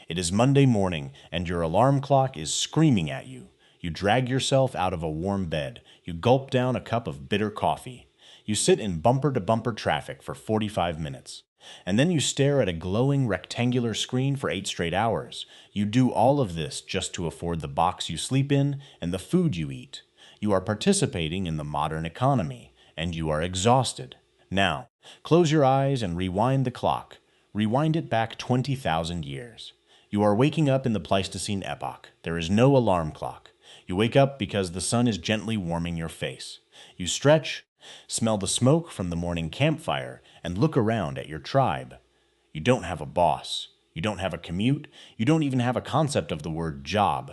It is Monday morning, and your alarm clock is screaming at you. You drag yourself out of a warm bed. You gulp down a cup of bitter coffee. You sit in bumper-to-bumper traffic for 45 minutes. And then you stare at a glowing rectangular screen for 8 straight hours. You do all of this just to afford the box you sleep in and the food you eat. You are participating in the modern economy, and you are exhausted. Now, close your eyes and rewind the clock. Rewind it back 20,000 years. You are waking up in the Pleistocene epoch. There is no alarm clock. You wake up because the sun is gently warming your face. You stretch, smell the smoke from the morning campfire, and look around at your tribe. You don't have a boss. You don't have a commute. You don't even have a concept of the word job.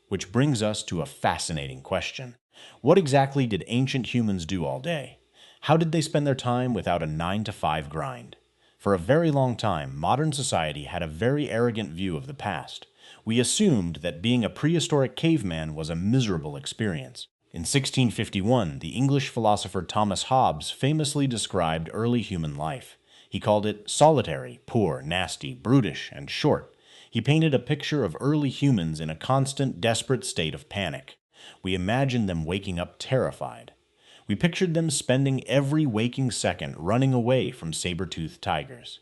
Which brings us to a fascinating question. What exactly did ancient humans do all day? How did they spend their time without a 9-to-5 grind? For a very long time, modern society had a very arrogant view of the past. We assumed that being a prehistoric caveman was a miserable experience. In 1651, the English philosopher Thomas Hobbes famously described early human life. He called it solitary, poor, nasty, brutish, and short. He painted a picture of early humans in a constant, desperate state of panic. We imagined them waking up terrified. We pictured them spending every waking second running away from saber-toothed tigers.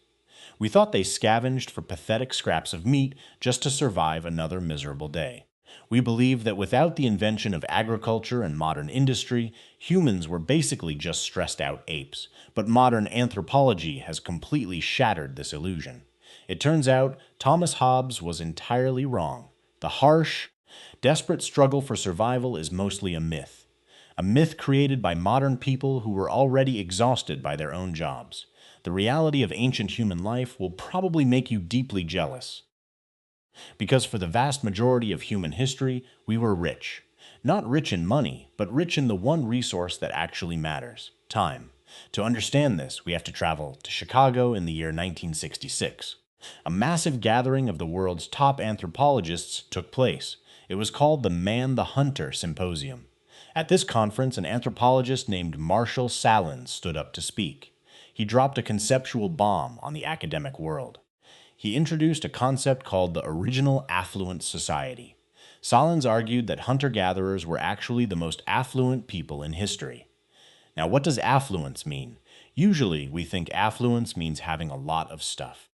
We thought they scavenged for pathetic scraps of meat just to survive another miserable day. We believed that without the invention of agriculture and modern industry, humans were basically just stressed-out apes. But modern anthropology has completely shattered this illusion. It turns out Thomas Hobbes was entirely wrong. The harsh, desperate struggle for survival is mostly a myth. A myth created by modern people who were already exhausted by their own jobs. The reality of ancient human life will probably make you deeply jealous. Because for the vast majority of human history, we were rich. Not rich in money, but rich in the one resource that actually matters: time. To understand this, we have to travel to Chicago in the year 1966. A massive gathering of the world's top anthropologists took place. It was called the Man the Hunter Symposium. At this conference, an anthropologist named Marshall Sahlins stood up to speak. He dropped a conceptual bomb on the academic world. He introduced a concept called the original affluent society. Sahlins argued that hunter-gatherers were actually the most affluent people in history. Now, what does affluence mean? Usually, we think affluence means having a lot of stuff.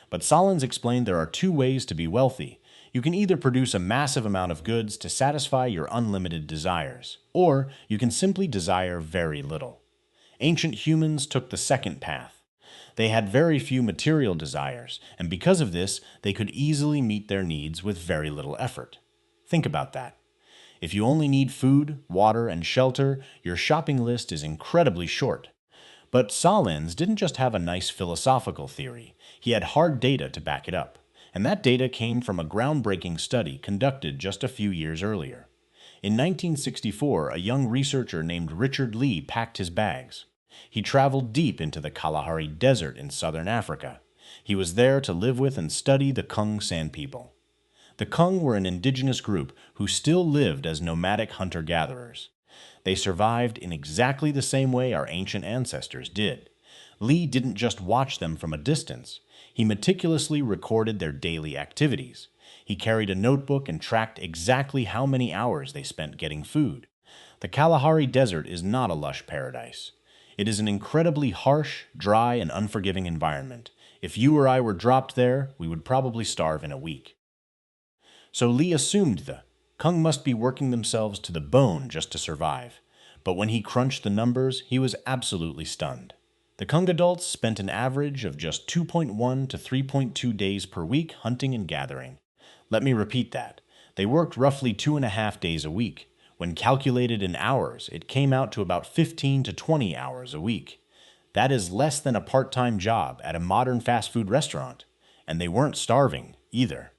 But Sahlins explained there are 2 ways to be wealthy. You can either produce a massive amount of goods to satisfy your unlimited desires, or you can simply desire very little. Ancient humans took the second path. They had very few material desires, and because of this, they could easily meet their needs with very little effort. Think about that. If you only need food, water, and shelter, your shopping list is incredibly short. But Sahlins didn't just have a nice philosophical theory. He had hard data to back it up. And that data came from a groundbreaking study conducted just a few years earlier. In 1964, a young researcher named Richard Lee packed his bags. He traveled deep into the Kalahari Desert in southern Africa. He was there to live with and study the Kung San people. The Kung were an indigenous group who still lived as nomadic hunter-gatherers. They survived in exactly the same way our ancient ancestors did. Lee didn't just watch them from a distance. He meticulously recorded their daily activities. He carried a notebook and tracked exactly how many hours they spent getting food. The Kalahari Desert is not a lush paradise. It is an incredibly harsh, dry, and unforgiving environment. If you or I were dropped there, we would probably starve in a week. So Lee assumed the Kung must be working themselves to the bone just to survive. But when he crunched the numbers, he was absolutely stunned. The Kung adults spent an average of just 2.1 to 3.2 days per week hunting and gathering. Let me repeat that. They worked roughly 2.5 days a week. When calculated in hours, it came out to about 15 to 20 hours a week. That is less than a part-time job at a modern fast food restaurant. And they weren't starving, either.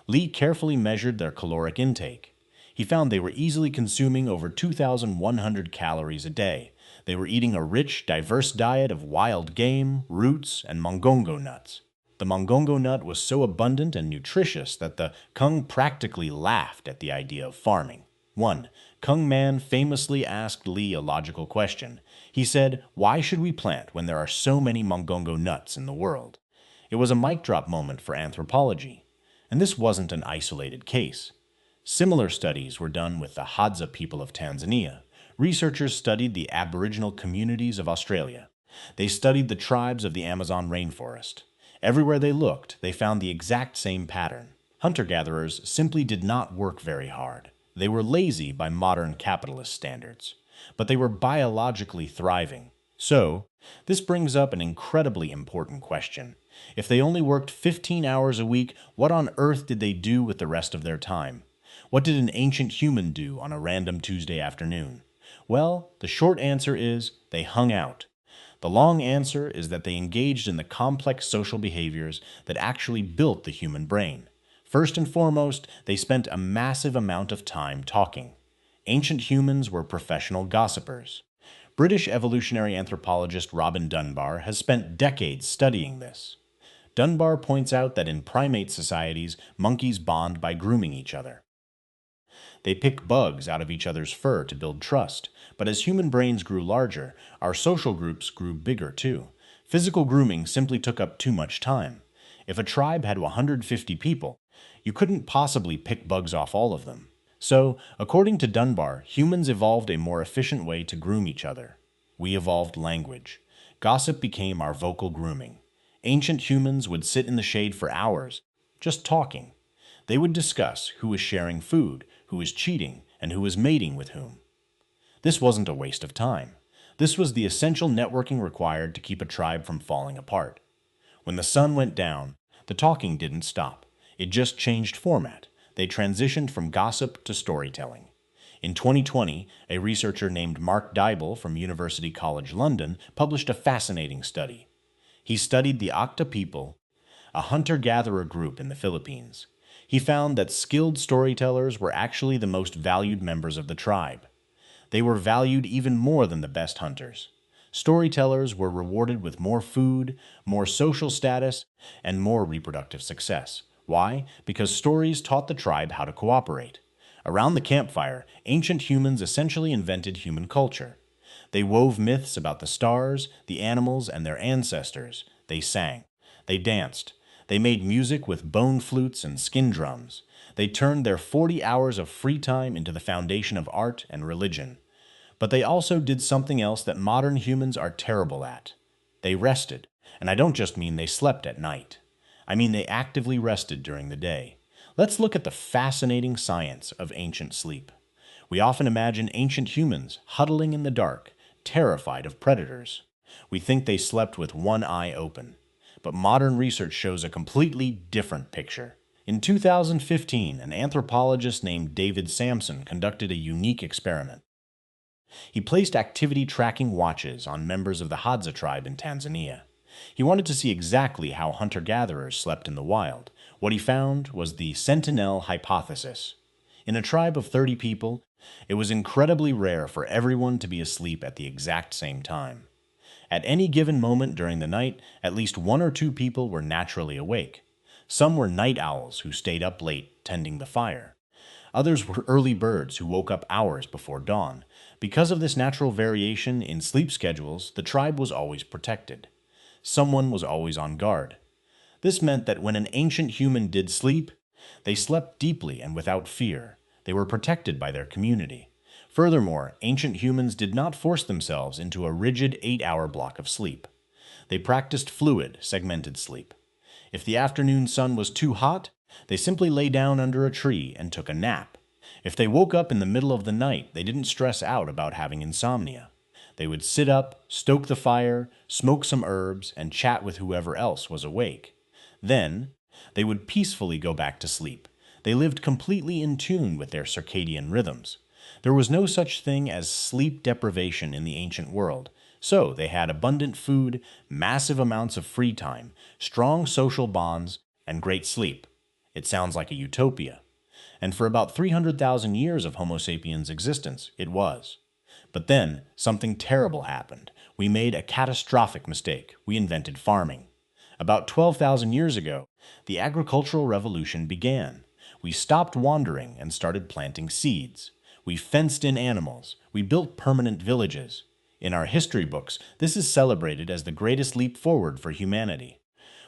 Lee carefully measured their caloric intake. He found they were easily consuming over 2,100 calories a day. They were eating a rich, diverse diet of wild game, roots, and mongongo nuts. The mongongo nut was so abundant and nutritious that the Kung practically laughed at the idea of farming. One Kung man famously asked Lee a logical question. He said, "Why should we plant when there are so many mongongo nuts in the world?" It was a mic drop moment for anthropology. And this wasn't an isolated case. Similar studies were done with the Hadza people of Tanzania. Researchers studied the Aboriginal communities of Australia. They studied the tribes of the Amazon rainforest. Everywhere they looked, they found the exact same pattern. Hunter-gatherers simply did not work very hard. They were lazy by modern capitalist standards, but they were biologically thriving. So, this brings up an incredibly important question. If they only worked 15 hours a week, what on earth did they do with the rest of their time? What did an ancient human do on a random Tuesday afternoon? Well, the short answer is they hung out. The long answer is that they engaged in the complex social behaviors that actually built the human brain. First and foremost, they spent a massive amount of time talking. Ancient humans were professional gossipers. British evolutionary anthropologist Robin Dunbar has spent decades studying this. Dunbar points out that in primate societies, monkeys bond by grooming each other. They pick bugs out of each other's fur to build trust, but as human brains grew larger, our social groups grew bigger too. Physical grooming simply took up too much time. If a tribe had 150 people, you couldn't possibly pick bugs off all of them. So, according to Dunbar, humans evolved a more efficient way to groom each other. We evolved language. Gossip became our vocal grooming. Ancient humans would sit in the shade for hours, just talking. They would discuss who was sharing food, who was cheating, and who was mating with whom. This wasn't a waste of time. This was the essential networking required to keep a tribe from falling apart. When the sun went down, the talking didn't stop. It just changed format. They transitioned from gossip to storytelling. In 2020, a researcher named Mark Dyble from University College London published a fascinating study. He studied the Akta people, a hunter-gatherer group in the Philippines. He found that skilled storytellers were actually the most valued members of the tribe. They were valued even more than the best hunters. Storytellers were rewarded with more food, more social status, and more reproductive success. Why? Because stories taught the tribe how to cooperate. Around the campfire, ancient humans essentially invented human culture. They wove myths about the stars, the animals, and their ancestors. They sang. They danced. They made music with bone flutes and skin drums. They turned their 40 hours of free time into the foundation of art and religion. But they also did something else that modern humans are terrible at. They rested. And I don't just mean they slept at night. I mean they actively rested during the day. Let's look at the fascinating science of ancient sleep. We often imagine ancient humans huddling in the dark, terrified of predators. We think they slept with one eye open. But modern research shows a completely different picture. In 2015, an anthropologist named David Samson conducted a unique experiment. He placed activity tracking watches on members of the Hadza tribe in Tanzania. He wanted to see exactly how hunter-gatherers slept in the wild. What he found was the sentinel hypothesis. In a tribe of 30 people, it was incredibly rare for everyone to be asleep at the exact same time. At any given moment during the night, at least one or two people were naturally awake. Some were night owls who stayed up late tending the fire. Others were early birds who woke up hours before dawn. Because of this natural variation in sleep schedules, the tribe was always protected. Someone was always on guard. This meant that when an ancient human did sleep, they slept deeply and without fear. They were protected by their community. Furthermore, ancient humans did not force themselves into a rigid 8-hour block of sleep. They practiced fluid, segmented sleep. If the afternoon sun was too hot, they simply lay down under a tree and took a nap. If they woke up in the middle of the night, they didn't stress out about having insomnia. They would sit up, stoke the fire, smoke some herbs, and chat with whoever else was awake. Then, they would peacefully go back to sleep. They lived completely in tune with their circadian rhythms. There was no such thing as sleep deprivation in the ancient world, so they had abundant food, massive amounts of free time, strong social bonds, and great sleep. It sounds like a utopia. And for about 300,000 years of Homo sapiens' existence, it was. But then, something terrible happened. We made a catastrophic mistake. We invented farming. About 12,000 years ago, the agricultural revolution began. We stopped wandering and started planting seeds. We fenced in animals. We built permanent villages. In our history books, this is celebrated as the greatest leap forward for humanity.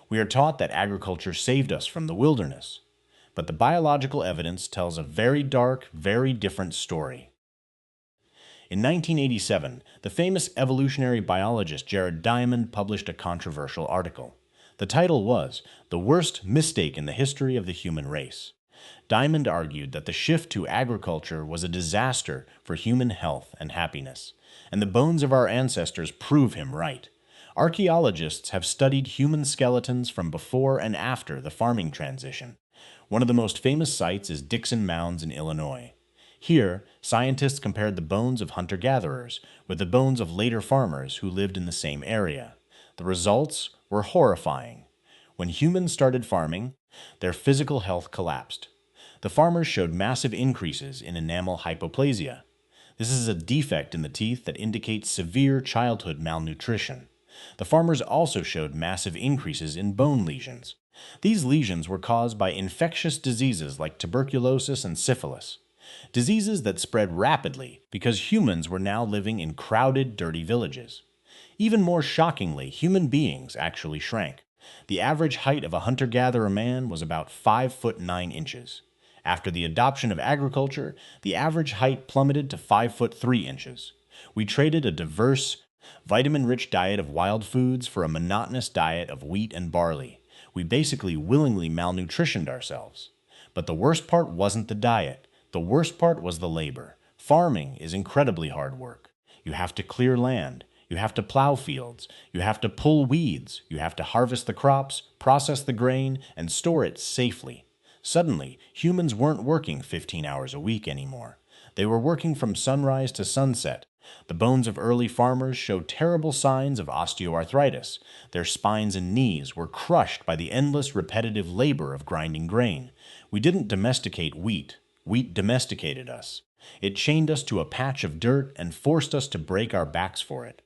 We are taught that agriculture saved us from the wilderness. But the biological evidence tells a very dark, very different story. In 1987, the famous evolutionary biologist Jared Diamond published a controversial article. The title was "The Worst Mistake in the History of the Human Race." Diamond argued that the shift to agriculture was a disaster for human health and happiness, and the bones of our ancestors prove him right. Archaeologists have studied human skeletons from before and after the farming transition. One of the most famous sites is Dixon Mounds in Illinois. Here, scientists compared the bones of hunter-gatherers with the bones of later farmers who lived in the same area. The results were horrifying. When humans started farming, their physical health collapsed. The farmers showed massive increases in enamel hypoplasia. This is a defect in the teeth that indicates severe childhood malnutrition. The farmers also showed massive increases in bone lesions. These lesions were caused by infectious diseases like tuberculosis and syphilis. Diseases that spread rapidly because humans were now living in crowded, dirty villages. Even more shockingly, human beings actually shrank. The average height of a hunter-gatherer man was about 5 foot 9 inches. After the adoption of agriculture, the average height plummeted to 5 foot 3 inches. We traded a diverse, vitamin-rich diet of wild foods for a monotonous diet of wheat and barley. We basically willingly malnutritioned ourselves. But the worst part wasn't the diet. The worst part was the labor. Farming is incredibly hard work. You have to clear land. You have to plow fields. You have to pull weeds. You have to harvest the crops, process the grain, and store it safely. Suddenly, humans weren't working 15 hours a week anymore. They were working from sunrise to sunset. The bones of early farmers showed terrible signs of osteoarthritis. Their spines and knees were crushed by the endless repetitive labor of grinding grain. We didn't domesticate wheat. Wheat domesticated us. It chained us to a patch of dirt and forced us to break our backs for it.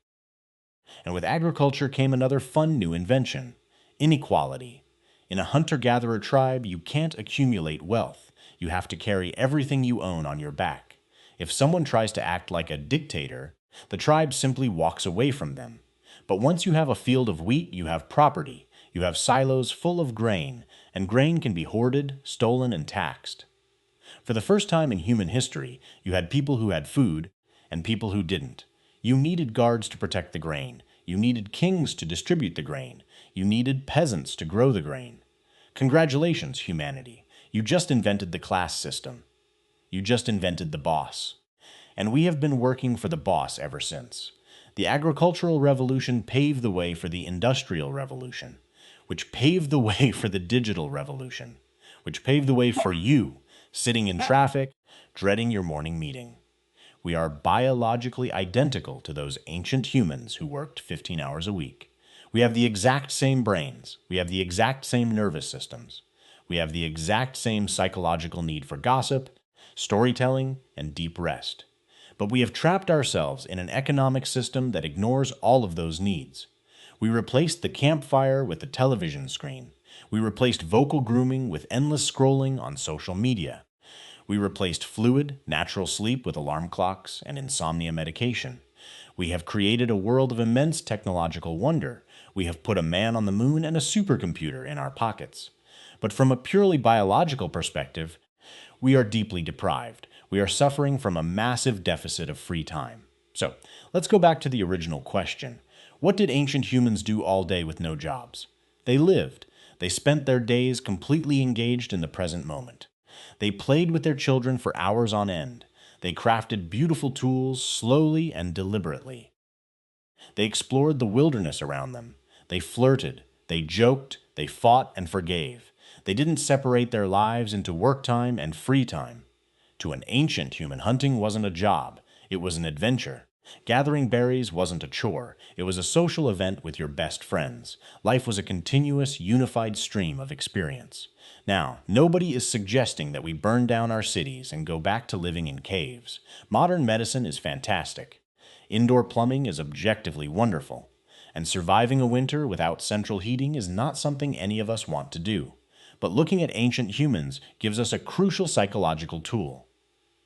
And with agriculture came another fun new invention: inequality. In a hunter-gatherer tribe, you can't accumulate wealth. You have to carry everything you own on your back. If someone tries to act like a dictator, the tribe simply walks away from them. But once you have a field of wheat, you have property. You have silos full of grain, and grain can be hoarded, stolen, and taxed. For the first time in human history, you had people who had food and people who didn't. You needed guards to protect the grain. You needed kings to distribute the grain. You needed peasants to grow the grain. Congratulations, humanity. You just invented the class system. You just invented the boss. And we have been working for the boss ever since. The agricultural revolution paved the way for the industrial revolution, which paved the way for the digital revolution, which paved the way for you, sitting in traffic, dreading your morning meeting. We are biologically identical to those ancient humans who worked 15 hours a week. We have the exact same brains. We have the exact same nervous systems. We have the exact same psychological need for gossip, storytelling, and deep rest. But we have trapped ourselves in an economic system that ignores all of those needs. We replaced the campfire with the television screen. We replaced vocal grooming with endless scrolling on social media. We replaced fluid, natural sleep with alarm clocks and insomnia medication. We have created a world of immense technological wonder. We have put a man on the moon and a supercomputer in our pockets. But from a purely biological perspective, we are deeply deprived. We are suffering from a massive deficit of free time. So, let's go back to the original question. What did ancient humans do all day with no jobs? They lived. They spent their days completely engaged in the present moment. They played with their children for hours on end. They crafted beautiful tools slowly and deliberately. They explored the wilderness around them. They flirted. They joked. They fought and forgave. They didn't separate their lives into work time and free time. To an ancient human, hunting wasn't a job. It was an adventure. Gathering berries wasn't a chore. It was a social event with your best friends. Life was a continuous, unified stream of experience. Now, nobody is suggesting that we burn down our cities and go back to living in caves. Modern medicine is fantastic. Indoor plumbing is objectively wonderful. And surviving a winter without central heating is not something any of us want to do. But looking at ancient humans gives us a crucial psychological tool.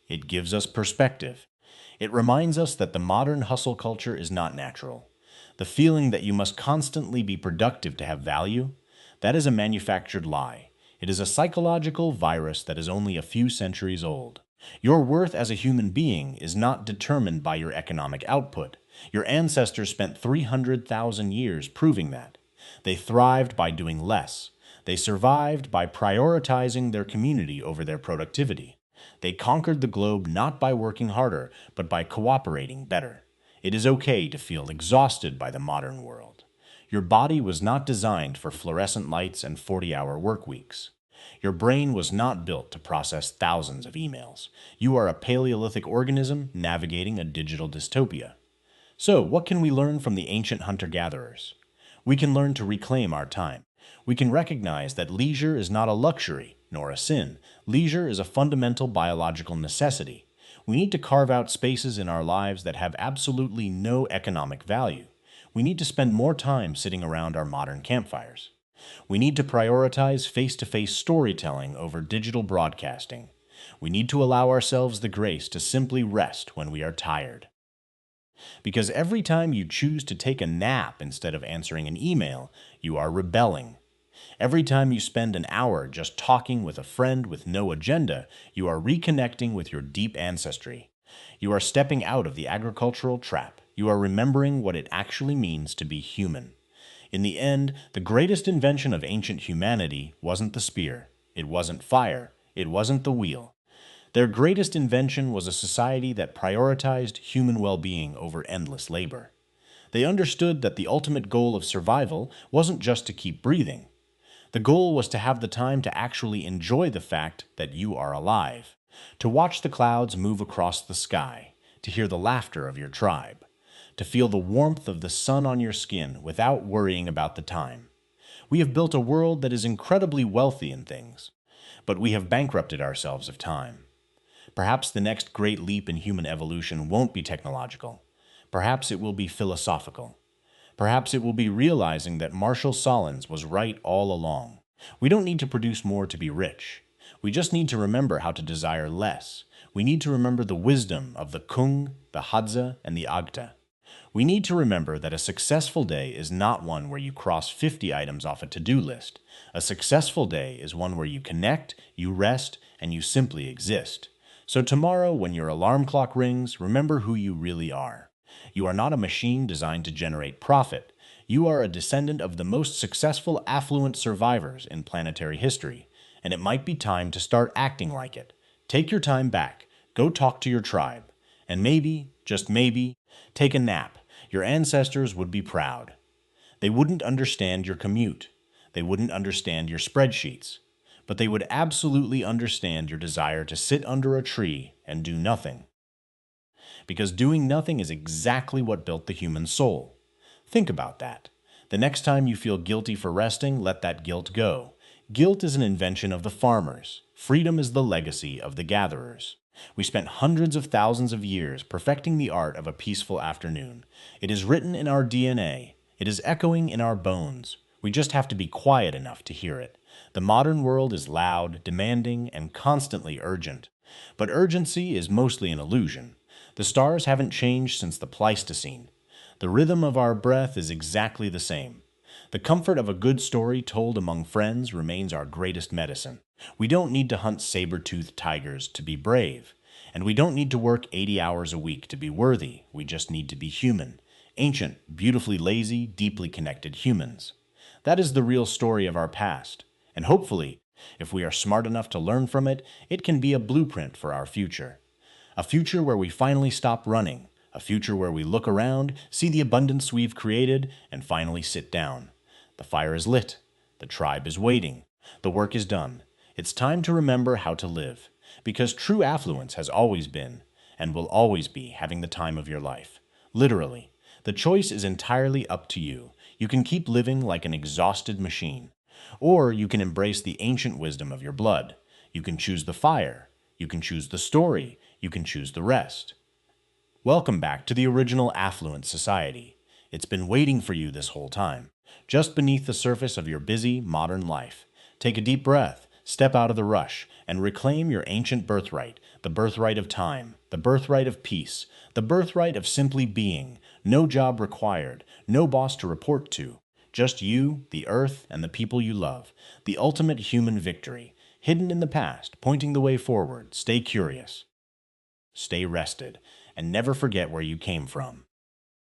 It gives us perspective. It reminds us that the modern hustle culture is not natural. The feeling that you must constantly be productive to have value, that is a manufactured lie. It is a psychological virus that is only a few centuries old. Your worth as a human being is not determined by your economic output. Your ancestors spent 300,000 years proving that. They thrived by doing less. They survived by prioritizing their community over their productivity. They conquered the globe not by working harder, but by cooperating better. It is okay to feel exhausted by the modern world. Your body was not designed for fluorescent lights and 40-hour work weeks. Your brain was not built to process thousands of emails. You are a Paleolithic organism navigating a digital dystopia. So, what can we learn from the ancient hunter-gatherers? We can learn to reclaim our time. We can recognize that leisure is not a luxury, nor a sin. Leisure is a fundamental biological necessity. We need to carve out spaces in our lives that have absolutely no economic value. We need to spend more time sitting around our modern campfires. We need to prioritize face-to-face storytelling over digital broadcasting. We need to allow ourselves the grace to simply rest when we are tired. Because every time you choose to take a nap instead of answering an email, you are rebelling. Every time you spend an hour just talking with a friend with no agenda, you are reconnecting with your deep ancestry. You are stepping out of the agricultural trap. You are remembering what it actually means to be human. In the end, the greatest invention of ancient humanity wasn't the spear. It wasn't fire. It wasn't the wheel. Their greatest invention was a society that prioritized human well-being over endless labor. They understood that the ultimate goal of survival wasn't just to keep breathing. The goal was to have the time to actually enjoy the fact that you are alive, to watch the clouds move across the sky, to hear the laughter of your tribe, to feel the warmth of the sun on your skin without worrying about the time. We have built a world that is incredibly wealthy in things, but we have bankrupted ourselves of time. Perhaps the next great leap in human evolution won't be technological. Perhaps it will be philosophical. Perhaps it will be realizing that Marshall Sahlins was right all along. We don't need to produce more to be rich. We just need to remember how to desire less. We need to remember the wisdom of the Kung, the Hadza, and the Agta. We need to remember that a successful day is not one where you cross 50 items off a to-do list. A successful day is one where you connect, you rest, and you simply exist. So tomorrow, when your alarm clock rings, remember who you really are. You are not a machine designed to generate profit. You are a descendant of the most successful affluent survivors in planetary history, and it might be time to start acting like it. Take your time back, go talk to your tribe, and maybe, just maybe, take a nap. Your ancestors would be proud. They wouldn't understand your commute. They wouldn't understand your spreadsheets. But they would absolutely understand your desire to sit under a tree and do nothing. Because doing nothing is exactly what built the human soul. Think about that. The next time you feel guilty for resting, let that guilt go. Guilt is an invention of the farmers. Freedom is the legacy of the gatherers. We spent hundreds of thousands of years perfecting the art of a peaceful afternoon. It is written in our DNA. It is echoing in our bones. We just have to be quiet enough to hear it. The modern world is loud, demanding, and constantly urgent. But urgency is mostly an illusion. The stars haven't changed since the Pleistocene. The rhythm of our breath is exactly the same. The comfort of a good story told among friends remains our greatest medicine. We don't need to hunt saber-toothed tigers to be brave. And we don't need to work 80 hours a week to be worthy. We just need to be human. Ancient, beautifully lazy, deeply connected humans. That is the real story of our past. And hopefully, if we are smart enough to learn from it, it can be a blueprint for our future. A future where we finally stop running. A future where we look around, see the abundance we've created, and finally sit down. The fire is lit. The tribe is waiting. The work is done. It's time to remember how to live. Because true affluence has always been, and will always be, having the time of your life. Literally. The choice is entirely up to you. You can keep living like an exhausted machine. Or you can embrace the ancient wisdom of your blood. You can choose the fire. You can choose the story. You can choose the rest. Welcome back to the original affluent society. It's been waiting for you this whole time, just beneath the surface of your busy, modern life. Take a deep breath, step out of the rush, and reclaim your ancient birthright, the birthright of time, the birthright of peace, the birthright of simply being, no job required, no boss to report to, Just you, the earth, and the people you love. The ultimate human victory. Hidden in the past, pointing the way forward. Stay curious. Stay rested. And never forget where you came from.